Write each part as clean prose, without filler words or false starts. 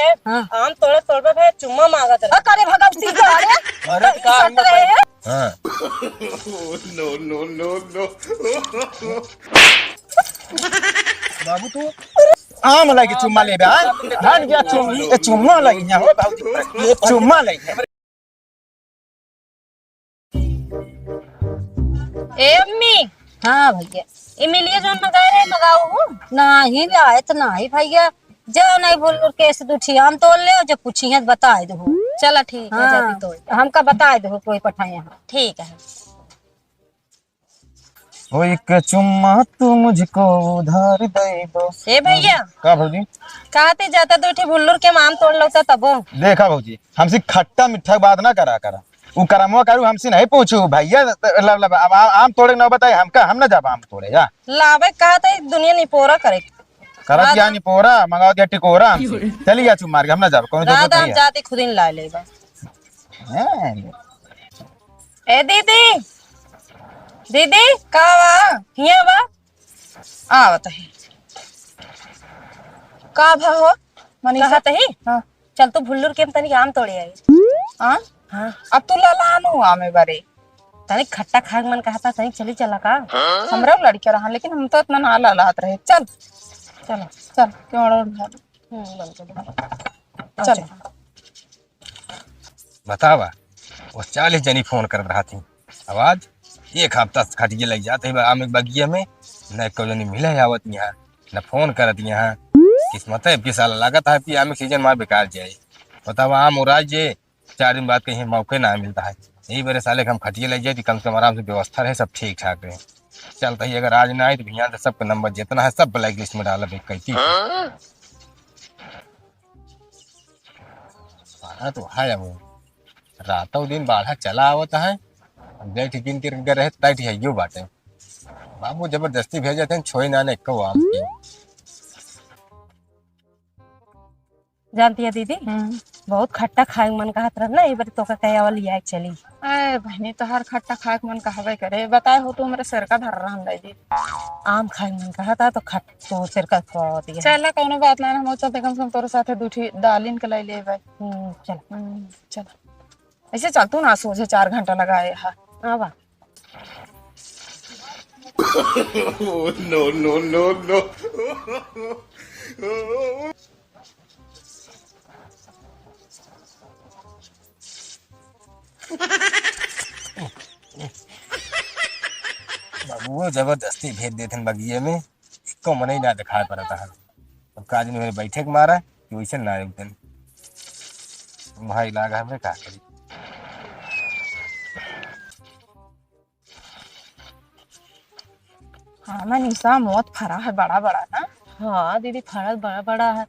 रहे आम तोड़े तोड़े भाई चुम्मा मांगत रहे करे भगवती अरे अरे का हां नो नो नो नो बाबू तू आम लगी चुम्मा ले बे हट गया चुम्मा लगी यहां हो बाबू ये चुम्मा लगी ए अम्मी। हाँ भैया इमिलिया जो मंगाए रहे मंगाओ हो नहीं लाए तो नहीं भैया जो नहीं बोल कैसे दूठी हम तोड़ ले जो पूछी है बताए दो। चला ठीक है जल्दी तोड़ हमका बताए दो कोई पठाए यहाँ ठीक है। ओ एक चुम्मा तू मुझको उधार दे दो। ए भैया का भौजी कहते जाता तो उठे भुल्लुर के आम तोड़ लौता तबो देखा भौजी हमसे खट्टा मीठा बात ना करा उ करमवा करू हमसे नहीं पूछू भैया अब आम तोड़े ना बताए हमका हम ना जाब आम तोड़े जा लावे कहते दुनिया नहीं पोरा करे करत या नहीं पोरा मंगाओ दिया टिकोरा हमसे चली जा चुम मार के हम ना जाब कौन जरूरत दादा हम नहीं जाते खुद ही ला ले बस। है ए दीदी दीदी का वा हिया वा आवत है का भा हो मनीषा कहत है हां चल तू भुल्लुर के तनी आम तोड़े आई हां हां अब तू लालानो आमे बारे तनी खट्टा खाग मन कहता तनी चली चला का हमरा लड़के रहा लेकिन हम तो इतना ना लालात रहे चल चलो चल क्यों चल बतावा वो 40 जनी फोन कर रहा थी आवाज एक हफ्ता खटिए लग जाते है आम बगिया में न को जनी मिले आवत यहाँ न फोन करत यहाँ किस्मत है कि साल लागत है कि आम सीजन मार बेकार जाए बतावा आम उराज जे 4 दिन बाद कहीं मौके ना मिलता है यही बड़े साले हम खटिए लग जाए कम से कम आराम से व्यवस्था रहे सब ठीक ठाक रहे चलता ही अगर आज ना आए तो भैया तो सबका नंबर जितना है सब ब्लैक लिस्ट में डाला कहती तो है वो रातों दिन बाढ़ा चला आवता है बैठ गिन के रहे तैठ है यो बाटे बाबू जबरदस्ती भेजते हैं छोई ना ने को आम की जानती है दीदी बहुत खट्टा खाए मन कहत रह ना एक बार तो का कहे वाली आए चली ए बहनी तो हर खट्टा खाए मन कहबे करे बताए हो तू मेरे सिर का धर रहा हम दीदी आम खाए मन कहता तो खट तो सिर का खवाती है चल कोनो बात ना हम चलते कम से कम तोरे साथे दूठी दालिन के ले लेबे चल चल ऐसे चल तू ना सोचे 4 घंटा लगाए हा आवा नो नो नो नो बाबू वो जबरदस्ती भेज देते हैं बगिए में इसको मन ही ना दिखा पड़ता है अब काज ने मेरे बैठक मारा कि वैसे ना एक दिन भाई लागा हमें क्या करी हाँ मनीषा मौत फरा है बड़ा बड़ा ना हाँ दीदी फड़ा बड़ा बड़ा है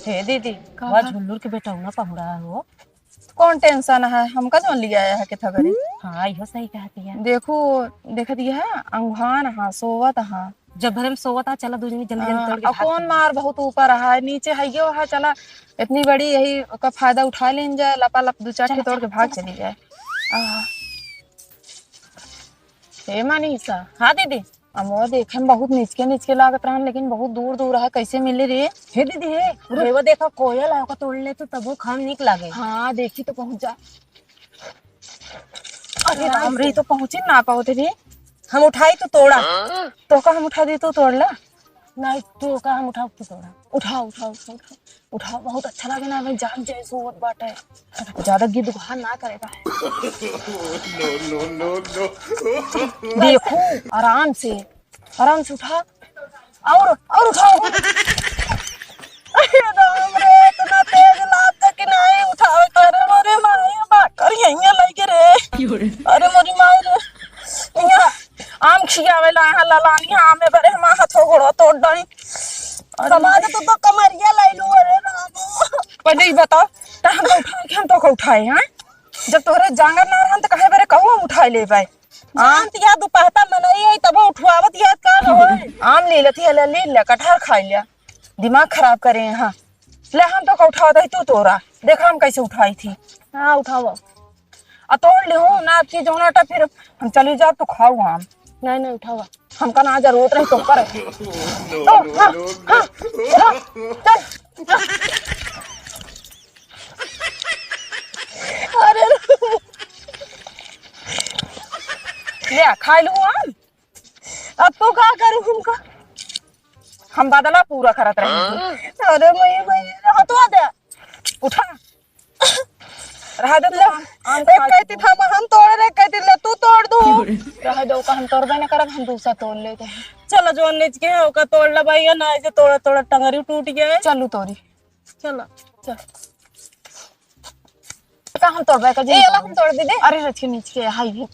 हे दीदी वह झुल्लुर के बेटा ना पहुड़ा है वो कौन टेंशन है हमका जो लिया है के थगरी हाँ यो सही कहती है देखो देख दिया है अंगहान हाँ सोवत हाँ जब भरे में सोवता चला दूसरी जल्दी जल्दी तोड़ के कौन मार बहुत ऊपर है नीचे है यो है चला इतनी बड़ी यही का फायदा उठा लेन जाए लपा लप 2-4 के तोड़ के भाग चली जाए हे मनीषा हाँ दीदी अमो देखे में बहुत नीचे लागत रहा लेकिन बहुत दूर दूर है कैसे मिले रे हे दीदी हे वो देखो कोयल है तोड़ ले तो तब वो खाम निक लागे हाँ देखी तो पहुंच जा अरे राम रे तो पहुंची ना पाओ रे हम उठाई तो तोड़ा तो का हम उठा दी तो तोड़ ला नहीं तो का हम उठाओ तो तोड़ा उठाओ उठाओ उठाओ उठाओ बहुत अच्छा लगे ना भाई जान जाए सोवत बाटे ज्यादा गिद्ध गुहार ना करेगा नो नो नो नो देखो आराम से उठा और उठाओ अरे राम रे इतना तेज लात कि नहीं उठाओ करे मोरे माई बाकर यहीं लगे रे अरे मोरी माई रे यहाँ आम खियावे ला यहाँ ललानी आमे बरे हम हाथों घोड़ा तोड़ डाली समाज तो कमरिया लाई लू अरे राम पहले ही बताओ तो हम तो उठाए हैं जब तोहरे जांगर ना रहन तो कहे बरे कहू हम उठाए ले भाई आम तिया दोपहर मनई है तब उठवावत याद का होए आम ले लेती है ले कटहर खा लिया दिमाग खराब करे यहाँ ले हम तो उठाओ तू तोरा देखा हम कैसे उठाई थी हाँ उठाओ तोड़ ले हूँ ना आपकी जोनाटा फिर हम चली जाओ तो खाओ आम नहीं उठाओ हमका ना जरूरत रही तो कर नो नो नो क्या खा लू आम? अब तो का करूं हमका? हम बदला पूरा करत रहे। अरे मैं हटवा दे। उठा रहा दे ले कहती था हम तोड़ रहे, कहती ले तू तोड़ दू। रहा दो का हम तोड़बे न करब, हम दूसरा तोड़ लेते हैं। चलो जो नीच के है ओका तोड़ ला भाई, ना ऐसे तोड़ा तोड़ा टंगरी टूट गया है। चलू तोरी चलो चल का हम तोड़बे का जी। ये वाला हम तोड़ दे दे। अरे रच के नीच के हाय है।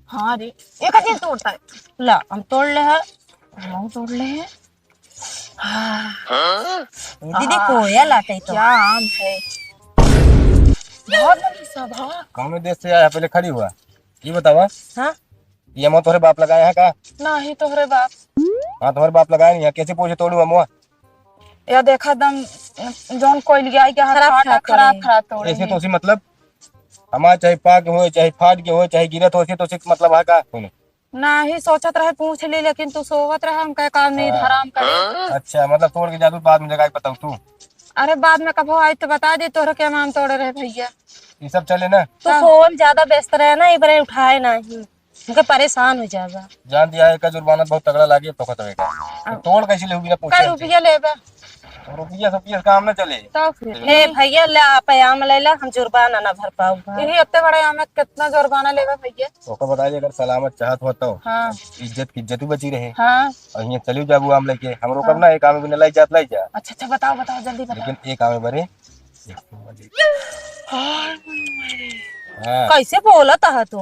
हां रे ये का चीज तोड़ता है। ला हम तोड़ ले है, हम तोड़ ले है। दीदी कोया लाते तो क्या आम है, बहुत बड़ी सभा। कौन देश से आया पहले खड़ी हुआ ये बतावा। हाँ ये मो तोहरे बाप लगाया है का? नहीं तोहरे बाप। हाँ तुम्हारे बाप लगाया नहीं है, कैसे पूछे तोड़ू हम? या देखा दम जौन कोई लिया के खराब खराब तोड़े ऐसे तो उसी मतलब हमारा चाहे पाक हो चाहे फाट के हो चाहे गिरत हो, ऐसे तो उसी मतलब है का? सुनो ना ही सोचत रहे पूछ ली, लेकिन तू सोवत रहे हम कह काम नहीं हराम करे। अच्छा मतलब तोड़ के जादू बाद में जगह बताऊ तू। अरे बाद में कब आई तो बता दे तोहरे क्या नाम तोड़े रहे भैया। ये सब चले ना, तो फोन ज्यादा व्यस्त रहे ना, इबरे उठाए नहीं उनके परेशान हो जाएगा। जान दिया है का जुर्माना बहुत तगड़ा लागे तो खतरे का। तोड़ कैसे लेगी ना पूछे का रुपया लेबे रुपया सब काम न चले। तो फिर हे भैया ले आप आम ले ला, हम जुर्माना ना भर पाऊंगा। यही इतने बड़े आम में कितना जुर्माना लेबे भैया। तो का बताइए अगर सलामत चाहत हो तो हाँ इज्जत की इज्जत बची रहे। हाँ और यहाँ चलियो जाबू आम लेके हमरो कब ना एक आम बिना लाई जात लाई जा। अच्छा अच्छा बताओ बताओ जल्दी बताओ। लेकिन एक आम बरे हाँ कैसे बोलत है तू?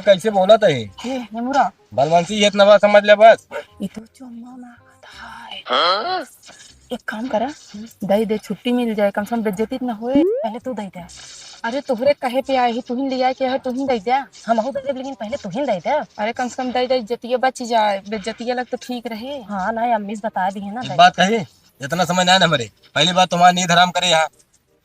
कैसे बोला था ये ये निमुरा बलवंशी ये इतना बात समझ ले बस। ये तो चुम्मा मांगता है। एक काम करा दे दे, छुट्टी मिल जाए, कम से कम बेइज्जती न होए। पहले तू दे दे। अरे तोहरे कहे पे आए ही तू ही लिया के है, तू ही दे दे। हम हो दे, लेकिन पहले तू ही दे दे। अरे कम से कम दे दे, इज्जतिया बच जाए, बेइज्जतिया लग तो ठीक रहे। हाँ ना अम्मी से बता दी है ना। एक बात कही इतना समझ ना हमारे पहली बात तुम्हारा नींद हराम करे यहाँ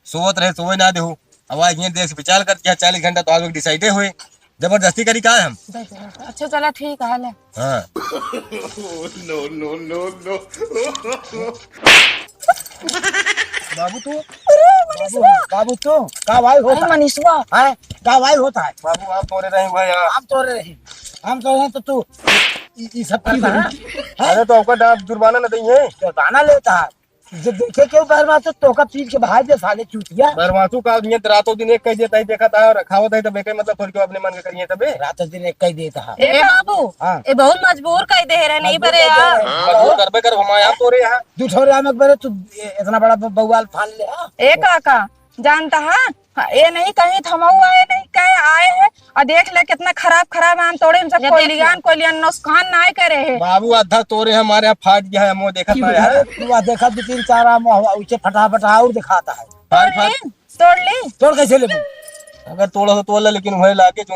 सोवत रहे सोवे ना देहू। अब आज ये देश विचार करके 40 घंटा तो आज डिसाइडे हुए जबरदस्ती करी का है हम। दे दे, दे दे। अच्छा चला ठीक है ले। हाँ no, no, no, no. बाबू तू बाबू तू का भाई होता मनीषवा है का भाई होता है। बाबू आप तोड़े रहे हुए यहाँ। हम तोड़े रहे हम तोड़े हैं तो तू ये सब करता है। अरे तो आपका जुर्माना न देंगे तो दाना लेता है जब देखे क्यों बहरवा से तो का पीट के भाई दे साले चूतिया। बरवासू का नियत रातों दिन एक कह देता है देखा था और खावत है तो बेके मतलब थोड़ी क्यों अपने मन के करिए तबे। रात दिन एक कह देता है। ए बाबू हाँ। ए बहुत मजबूर कर दे रहे नहीं बरे यार। मजबूर करबे कर हमारे यहाँ तोड़े यहाँ दूठौरे में बरे तू इतना बड़ा बउआल फान ले। हाँ? ए काका जानता है ये नहीं कहीं थमाऊ आए नहीं कहीं आए हैं और देख ले कितना खराब खराब आम तोड़े। हम सब कोई लियान नुकसान ना करे है। बाबू आधा तोड़े हमारे यहाँ फाट गया है मुँह देखा था यार। अरे तू देखा 2-3-4 आम उसे फटाफट और दिखाता है। फाट फाट तोड़ ली तोड़ कैसे ले अगर तोड़ा तो तोड़ ले लेकिन वही लाके जो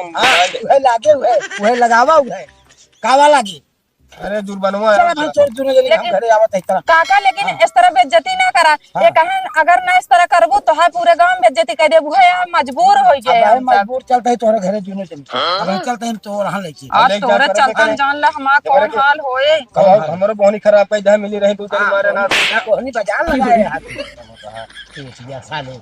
वह लागे वह लगावा हुआ है कावा लागी। अरे जुर्माना चल भाई छोड़ तूने जल्दी हम घरे आवत है इतना। काका लेकिन इस तरह बेइज्जती ना करा। ये कहें अगर ना इस तरह करबू तो है पूरे गांव में बेइज्जती कर देबू है यार, मजबूर हो गए अब हम सब। मजबूर चलते है तोरे घरे जुने चल अब हम चलते हैं तो वहां लेके आज ले जा तोरे करके चलतन करे। जान ला हमारा कौन हाल होए। हमारे बहुत खराब है जहाँ मिली रही तू तेरे मारे ना कोहनी बाजार लगाए हाथ साले।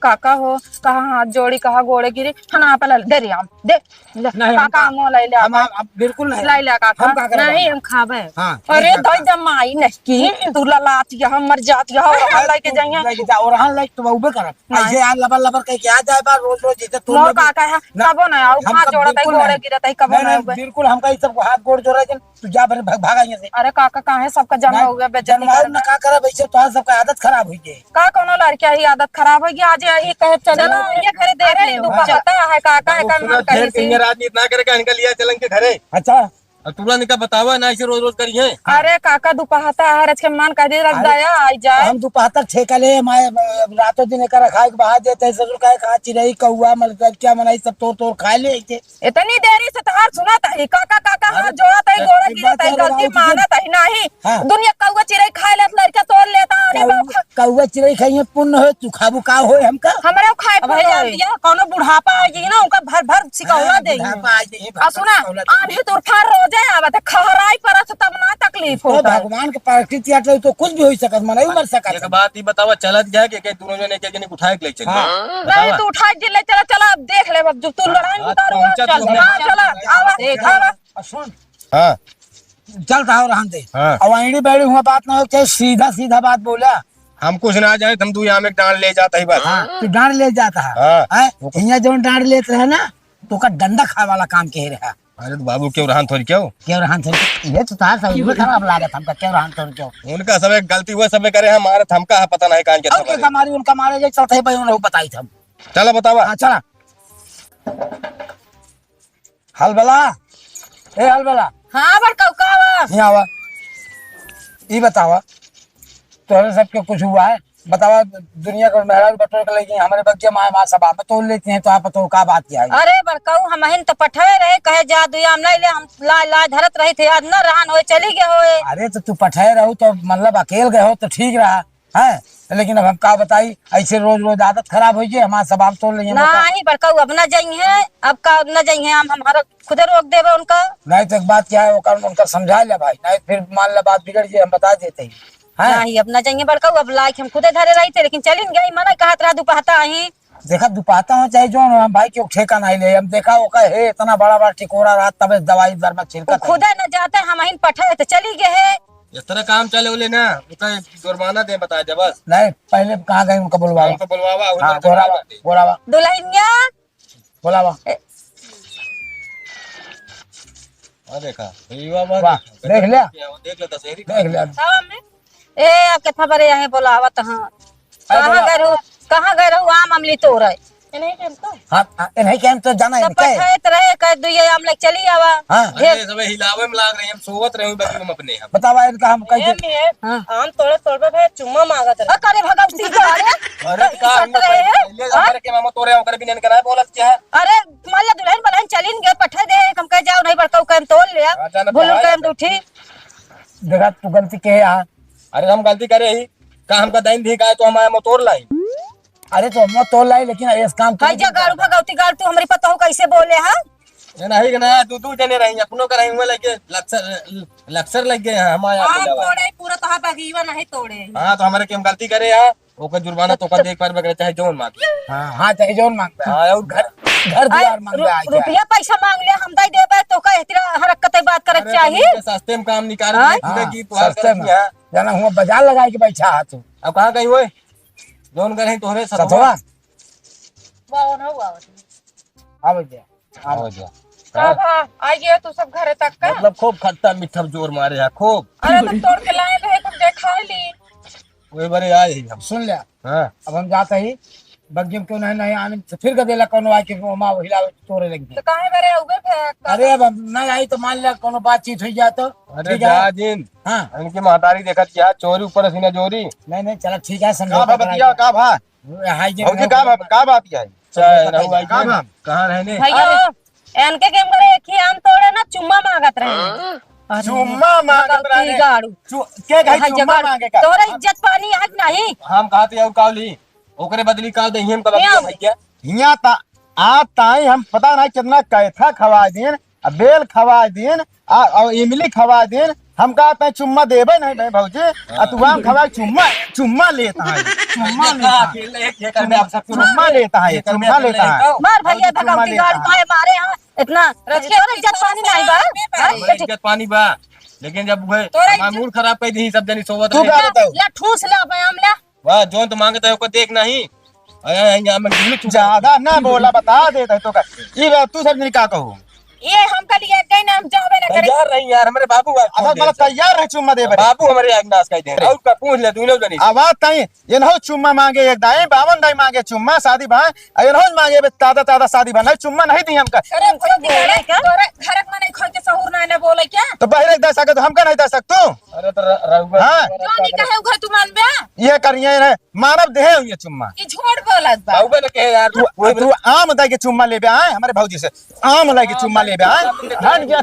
काका हो कहा हाथ जोड़ी कहा गोड़े गिरी खाना पे दे रही आम दे ले। नहीं, काका आम ले ले हम अब बिल्कुल नहीं लाई ले काका। हम का करें नहीं हम खाबे। हां अरे दई जमाई नहीं तू ललात या हम मर जात या हम लेके जाइए और हां लाइक तो उबे कर ऐसे आ लबर लबर कह के आ जाए बार रोज रोज जैसे तू मोर काका है कबो ना आओ हाथ जोड़त है गोड़े गिरत है कबो ना आवे। बिल्कुल हम कहीं सबको हाथ गोड़ जोड़ा तू जा भागा यहाँ से। अरे काका काहे सबका जमा हो गया बेइज्जती जनमार न का करे वैसे तो सबका आदत खराब हुई है। का कोनो लड़किया ही आदत खराब है कि आज यही कहे चलो ये घरे देख ले दुपहता है काका है कर मन कहीं से। रात इतना करके इनका लिया चलन के घरे अच्छा और तुरंत इनका बतावा ना ऐसे रोज रोज करिए। अरे काका दुपहता है रच के मन कह दे रख दया आई जाए। हम दोपहर ठेका ले मैं रातों दिन का रखा के बाहर देते हैं ससुर का कहा चिड़ई कौआ मतलब क्या मनाई सब तोड़ तोड़ खा ले इतनी देरी से तहार सुना था काका काका हाथ जोड़ा था गोड़ा गिरा था गलती माना था नहीं हाँ। दुनिया कौवा चिड़ै खाए ले लड़का तोड़ लेता। अरे बाप कौआ चिड़ई खाइए पुण्य हो तू खाबू का हो हमका हमरे खाए पे जान दिया कोनो बुढ़ापा आ गई ना उनका भर भर सिकौला दे। बुढ़ापा आ जाइए, आ सुना आंधी तूफान रोज रोजे आवत है खहराई परत तब ना तकलीफ तो होता है। भगवान के प्रकृति हट तो कुछ भी हो सकत मन मर सकत एक बात ही बतावा चलत जाए के दोनों जने के जने उठाए के ले चल नहीं तू उठा के ले चला चला अब देख ले अब जो तू लड़ाई हाँ, उतारू पहुंचा चल तू हाँ, अपने- चला आवा देख आवा सुन हाँ चलता हो रहन दे हाँ। अब आईडी बैठी हुआ बात ना हो चाहे सीधा सीधा बात बोला। हम कुछ ना जाए तुम तू यहाँ में डांड ले जाता ही बस तू डांड ले जाता हाँ। है यहाँ जो डांड लेते रहे ना तो का डंडा खाए वाला काम कह रहा अरे तो बाबू क्यों रहन थोड़ी क्यों क्यों रहन से ये तो तार सही में खराब लागत हमका क्यों रहन तो क्यों उनका सब गलती हुआ सब करे हमारा थमका है पता नहीं कान के और क्या हमारी उनका मारे जाए चलते भाई उन्हें बताई थम। चलो बतावा हाँ चला हलबला ए हलबला हाँ बड़का आवा यहाँ आवा ये बतावा तोहरे सबके कुछ हुआ है बतावा दुनिया को मेहराज बटोर के लेके हमारे बच्चे माए माँ सब आप तोड़ लेते हैं तो आप तो का बात क्या है। अरे बड़काऊ हम हिन तो पठे रहे कहे जादू हम नहीं ले हम ला धरत रही थे आज न रहन होए चली गए होए। अरे तो तू पठाए रहो तो मतलब अकेले गए हो तो ठीक रहा है लेकिन अब हम का बताई ऐसे रोज रोज आदत खराब हो गई हमारा सब आप तोड़ लेंगे नहीं बड़काऊ अब न जाइए अब का न जाइए हम हमारा खुदे रोक देवे उनका। नहीं तो एक बात क्या है उनका समझा ले भाई नहीं फिर मान ला बात बिगड़ जाए हम बता देते हैं नहीं अब न जाइए बड़काऊ अब लाइक हम खुदे धरे रही थे लेकिन चली गई मना कहा रहा दुपहता ही देखा दुपाता हो चाहे जो हम भाई क्यों ठेका नहीं ले हम देखा वो है इतना बड़ा बड़ा टिकोरा रहा तब दवाई दर में छिड़का खुदे न जाते हम हिन पठे तो चली गए है। इस तरह काम चले बोले ना उसका जुर्माना दे बताया जा बस नहीं पहले कहाँ गए उनका बुलवावा हमको बुलवावा हाँ बोलावा बोलावा दुल्हनिया बोलावा देखा वाह, देख लिया देख लेता सही देख लिया ए अब कितना बड़े यहाँ बोलावत हाँ कहाँ गए रहू आम अमली तो रहे हाँ नहीं क्या तो जाना है सब क्या पठाए रहे कह दुइये आम लग चली आवा। हाँ अरे सब हिलावे में लाग रही हम सोवत रहे बाकी हम अपने हम बतावा इनका हम कैसे आम तोड़े तोड़े भाई चुम्मा मांगत रहे। अरे भगवती का अरे का हम पहले हमारे के मामा तोरे ओकर भी नहीं करा बोलत क्या है अरे मान ला दुल्हन बलहन चलिन गए पठे दे हम कह जाओ नहीं बड़काऊ कह तोड़ लिया भूलू कह उठी देखा तू गलती के है अरे हम गलती करे ही का हमका दैन दी का तो हमारे तोड़ लाई अरे तो हम तो लाई लेकिन इस काम हाय जा गाड़ू भगवती गाड़ तू हमारी पता हो कैसे बोले हाँ ये नहीं ना तू जने रही अपनों का रही हुए लगे लक्सर लग गए हैं हमारे आम तोड़े पूरा तो बगीवा नहीं तोड़े। हां तो हमारे के हम गलती करे यार ओकर जुर्माना तो कर देख पर बगैर चाहे जोन मांग हाँ हाँ चाहे जोन मांगता है हां और घर घर द्वार मांग रहा है रुपया पैसा मांग ले हम दई देबे तो कह इतना हरकत बात करे चाहिए सस्ते में काम निकाल हाँ? दे की तो सस्ते में जाना हुआ बाजार लगाए के बैठा हाथ अब कहां गई हुए जोन करे तोहरे सतवा वाह ना हुआ आ भैया हो जा आ गया तू सब घरे तक का। मतलब खूब खट्टा मीठा जोर मारे है खूब अरे तो तोड़ के लाए रहे तुम देखा ली। वही बारे आए ही हम सुन लिया हां अब हम जाते ही बग्गी में क्यों नहीं आने तो फिर का देला कोनो आके माँ हिलावे तोड़े लगी तो काहे बरे उगे थे अरे अब हम नहीं आई तो मान लिया कोनो बातचीत हो जाए तो अरे ठीक है जाजिन हाँ इनकी महतारी देखत क्या चोरी ऊपर सीना चोरी नहीं नहीं चलो ठीक है का समझो भा बतिया का भा भौजी का बात है चाहे रहू आई का भा कहां रहने भैया एनके गेम करे एक ही आम तोड़े ना चुम्मा मांगत रहे चुम्मा मांगत भगवती रहे गाड़ू के गई चुम्मा मांगे का तोरा इज्जत पानी है कि नहीं हम कहते हैं काली ओकरे बदली काल दे हम कब भैया हिया ता आ ताई हम पता नहीं कितना कैथा खवा दिन आ बेल खवा दिन आ इमली खवा दिन हम कहते हैं चुम्मा देबे नहीं भाई भौजी आ तू आम खवा चुम्मा लेता है चुम्मा लेता है अकेले एक करने आप सब चुम्मा लेता है चुम्मा लेता है मार भैया चुम्मा भगवती लेता गाड़ू है। काहे मारे हैं इतना तोरा इज्जत पानी नहीं बा हाँ? इज्जत पानी बा लेकिन जब वह हमारा मूड खराब कर दी सब जनी सोवत तू रहे क्या बताओ ला ठूस ला बयाम ला वाह जोन तो मांगता है ओको देख नहीं यहाँ में ज्यादा ना बोला बता देता है तो का ये बात तू सब का कहूँ ये हम कल ये कहीं ना हम जावे ना करे। तैयार रही यार हमारे बाबू अगर मतलब तैयार है चुम्मा दे बरे बाबू हमारे अगनास का दे और का पूछ ले तू लोग जनी आवाज ताई ये न हो चुम्मा मांगे एक दाई बावन दाई मांगे चुम्मा शादी भाई ये न हो मांगे तादा तादा शादी भाई चुम्मा नहीं दी हमका अरे बोले क्या तोरे घर में नहीं खोल के सहूर ना बोले क्या तो बहरे दे सके तो हमका नहीं दे सकतू अरे तो रहुआ हाँ जो नहीं कहे उघर तू मान बे ये करिए ना मानव देह ये चुम्मा ये झूठ बोलत बा। बाबू ने कहे यार तू आम दे के चुम्मा ले आए हमारे भौजी से आम ले के चुम्मा ले आए हट गया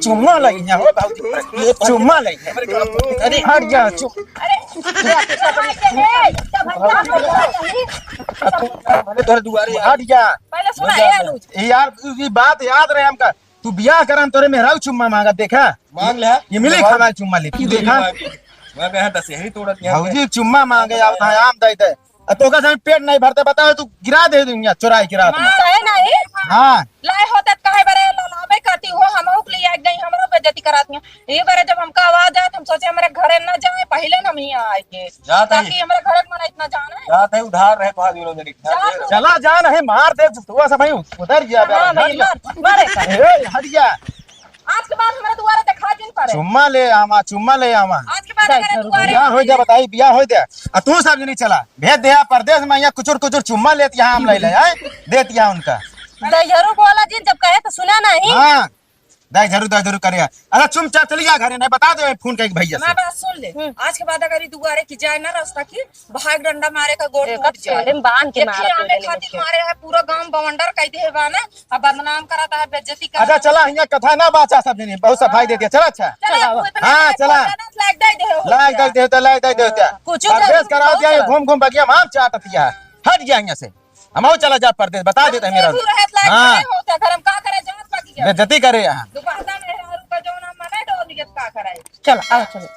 चुम्मा ले हो भौजी ये चुम्मा ले अरे हट गया मैंने तोरे दुआरे हट गया पहले सुना है आलू यार ये बात याद रहे हमका तू बियाह करन तोरे मेहराऊ चुम्मा मांगा देखा मांग ले ये मिली खवा चुम्मा ले तू देखा मैं कहा दशहरी तोड़त यहाँ भौजी चुम्मा मांगे आओ ना आम दे दे तो का समय पेट नहीं भरता बताओ तू गिरा दे दूंगा चुराई की रात में सही नहीं हाँ लाए होते काहे बरे लालाबे करती हो हम के लिए एक गई हमरो बेइज्जती कराती हो ये बारे जब हमका आवाज आए हम सोचे हमारे घरे न जाए पहले हम यहाँ आएंगे जाते ही। ताकि हमारे घर में इतना जाना है जाते ही उधार रहे तो दिनों जनी चला जा नहीं मार दे तू सब भाई उधर गया हाँ भाई मारे हट गया आज के बाद हमारे दुआरे दिखा दिन पड़े चुम्मा ले आवा आज के बाद अगर दुआरे बियाह हो जा बताई बियाह हो जा आ तू सब नहीं चला भेज दे परदेश में यहाँ कुचुर कुचुर चुम्मा लेती यहाँ हम ले ले आए देती यहाँ उनका दहजरू वाला जी जब कहे तो सुना नहीं हाँ दाई जरूर करेगा अरे चुपचाप चली जा घरे नहीं बता दे फोन के भैया मैं से बात सुन ले आज के बाद अगर दुआरे की जाए ना रास्ता की भाग डंडा मारे का गोड़ टूट जाए छोड़े में बांध के देखिए मारा आने खातिर मारे है पूरा गांव बवंडर कहते है बाना अब बदनाम कराता है बेइज्जती अच्छा कराता चला यहाँ कथा ना बाचा सब नहीं बहुत सफाई दे दिया चला अच्छा हाँ, चला। लाइक दे कुछ परदेश करा दिया ये घूम बगिया हम चाट दिया हट गया यहाँ से हम चला जा परदेश बता देते हैं मेरा हाँ होता घर हम का करे जात बाकी बेइज्जती करे यहाँ दुपहर में रुपया जो ना मने तो निकट का करे चलो आओ चलो